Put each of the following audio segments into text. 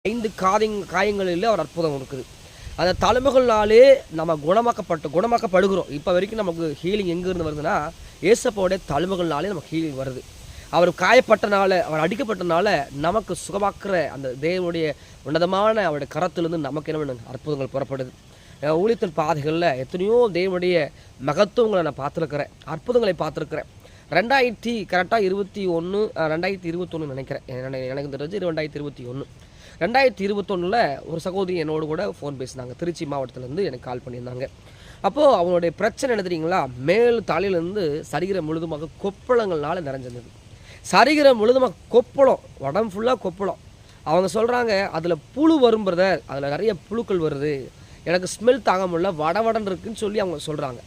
5 காயங்களில் ஒரு அற்புதம் இருக்குது. அந்த தழும்புகள்னாலே நம்ம குணமாக்கப்படுகிறோம். இப்போ வரைக்கும் நமக்கு ஹீலிங் எங்கேருந்து வருதுன்னா, ஏசப்பாவுடைய தழும்புகள்னாலே நமக்கு ஹீலிங் வருது. அவர் காயப்பட்டனால, அவர் அடிக்கப்பட்டனால நமக்கு சுகமாக்குற அந்த தேவனுடைய உன்னதமான அவருடைய கரத்திலிருந்து நமக்கு என்ன பண்ணுங்க அற்புதங்கள் புறப்படுது. ஊழியத்தின் பாதைகளில் எத்தனையோ தேவனுடைய மகத்துவங்களை நான் பார்த்துருக்கிறேன், அற்புதங்களை பார்த்துருக்கிறேன். 2021 நினைக்கிறேன், எனக்கு தெரிஞ்சு 2021 2021 ஒரு சகோதரி என்னோடு கூட ஃபோன் பேசினாங்க. திருச்சி மாவட்டத்திலேருந்து எனக்கு கால் பண்ணியிருந்தாங்க. அப்போது அவங்களுடைய பிரச்சனை என்ன தெரியுங்களா, மேல் தலையிலேருந்து சரீரம் முழுதுமாக கொப்பளங்கள்னால நிறைஞ்சிருந்தது. சரீரம் முழுதுமாக கொப்பளம், உடம்பு ஃபுல்லாக கொப்பளம். அவங்க சொல்கிறாங்க, அதில் புழு வரும் பிரதர், அதில் நிறைய புழுக்கள் வருது, எனக்கு ஸ்மெல் தாங்க முடியல, வடவடன் இருக்குன்னு சொல்லி அவங்க சொல்கிறாங்க.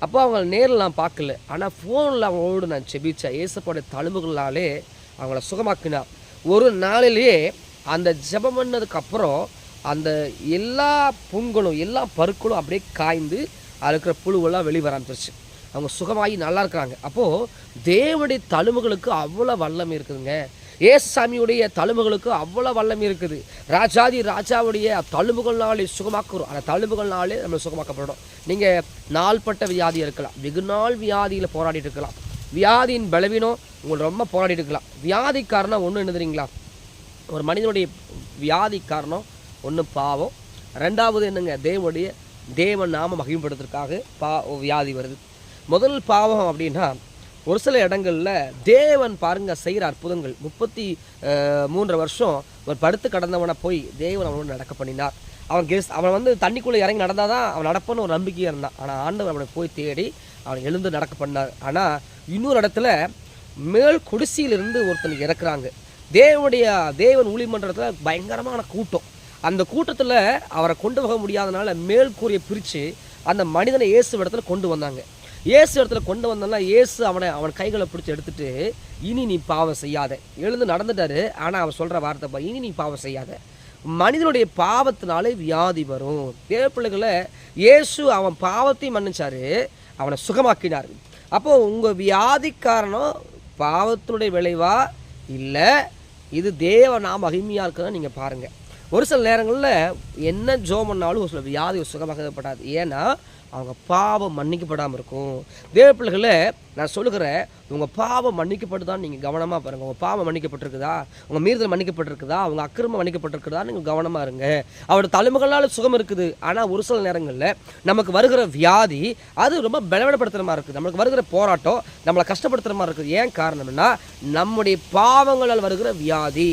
அப்போ அவங்க நேரில் நான் பார்க்கல, ஆனால் ஃபோனில் அவங்களோடு நான் செபிச்சேன். ஏசப்பாவுடைய தழும்புகளாலே அவங்கள சுகமாக்கினார். ஒரு நாளிலேயே அந்த ஜெபம் பண்ணதுக்கப்புறம் அந்த எல்லா புண்களும் எல்லா பருக்களும் அப்படியே காய்ந்து அதில் இருக்கிற புழுவெல்லாம் வெளியே வர ஆரம்பிச்சிருச்சு. அவங்க சுகமாகி நல்லா இருக்கிறாங்க. அப்போது தேவனுடைய தழும்புகளுக்கு அவ்வளோ வல்லமை இருக்குதுங்க. ஏசுசாமியுடைய தழும்புகளுக்கு அவ்வளோ வல்லமை இருக்குது. ராஜாவுடைய தழும்புகள்னாலே சுகமாக்குறோம். அந்த தழும்புகள்னாலே நம்ம சுகமாக்கப்படும். நீங்கள் நாள்பட்ட வியாதி இருக்கலாம், வெகு நாள் வியாதியில் போராடிட்டு இருக்கலாம், வியாதியின் பலவீனம் உங்களை ரொம்ப போராடிட்டு இருக்கலாம். வியாதி காரணம் ஒன்று என்ன தெரியுங்களா, ஒரு மனிதனுடைய வியாதி காரணம் ஒன்று பாவம், ரெண்டாவது என்னங்க தேவன் நாம மகிமைப்படுத்துறதுக்காக வியாதி வருது. முதல் பாவம் அப்படின்னா, ஒரு சில இடங்களில் தேவன் பாருங்கள் செய்கிற அற்புதங்கள். 33 வருஷம் ஒரு படுத்து கடந்தவனை போய் தேவன் அவனோட நடக்க பண்ணினார். அவன் வந்து தண்ணிக்குள்ளே இறங்கி நடந்தால் தான் அவன் நடப்பன்னு ஒரு நம்பிக்கையாக இருந்தான். ஆனால் ஆண்டவர் அவனை போய் தேடி அவனை எழுந்து நடக்க பண்ணார். ஆனால் இன்னொரு இடத்துல மேல் குடிசையிலிருந்து ஒருத்தனுக்கு இறக்குறாங்க. தேவன் ஊழியமன்றத்தில் பயங்கரமான கூட்டம். அந்த கூட்டத்தில் அவரை கொண்டு போக முடியாதனால மேல் கூரையை பிரித்து அந்த மனிதனை இயேசு இடத்துல கொண்டு வந்தாங்க. இயேசு இடத்துல கொண்டு வந்தோம்னா இயேசு அவன் கைகளை பிடிச்சி எடுத்துட்டு, இனி நீ பாவம் செய்யாத, எழுந்து நடந்துட்டாரு. ஆனால் அவன் சொல்கிற வார்த்தை, இனி நீ பாவம் செய்யாத. மனிதனுடைய பாவத்தினாலே வியாதி வரும். தேவ பிள்ளைகளை இயேசு அவன் பாவத்தையும் மன்னிச்சாரு, அவனை சுகமாக்கினார். அப்போது உங்கள் வியாதி காரணம் பாவத்தினுடைய விளைவா இல்லை, இது தேவன் மகிமையாக இருக்குன்னு நீங்கள் பாருங்கள். ஒரு சில நேரங்களில் என்ன ஜெபம் பண்ணாலும் ஒரு சில வியாதி சுகமாக்கப்படாது. ஏன்னா அவங்க பாவம் மன்னிக்கப்படாமல் இருக்கும். தேவ பிள்ளைகளை நான் சொல்லுகிறேன், உங்கள் பாவம் மன்னிக்கப்பட்டுதான் நீங்கள் கவனமாக பாருங்கள். உங்கள் பாவம் மன்னிக்கப்பட்டிருக்குதா, உங்கள் மீறுதல் மன்னிக்கப்பட்டிருக்குதா, அவங்க அக்கிரமம் மன்னிக்கப்பட்டிருக்குதா, நீங்கள் கவனமாக இருங்க. அவரோட தழும்புகளால் சுகம் இருக்குது. ஆனால் ஒரு சில நேரங்களில் நமக்கு வருகிற வியாதி அது ரொம்ப பலவீனப்படுத்துகிற மாதிரி இருக்குது. நமக்கு வருகிற போராட்டம் நம்மளை கஷ்டப்படுத்துகிற மாதிரி இருக்குது. ஏன் காரணம்னா, நம்முடைய பாவங்களால் வருகிற வியாதி.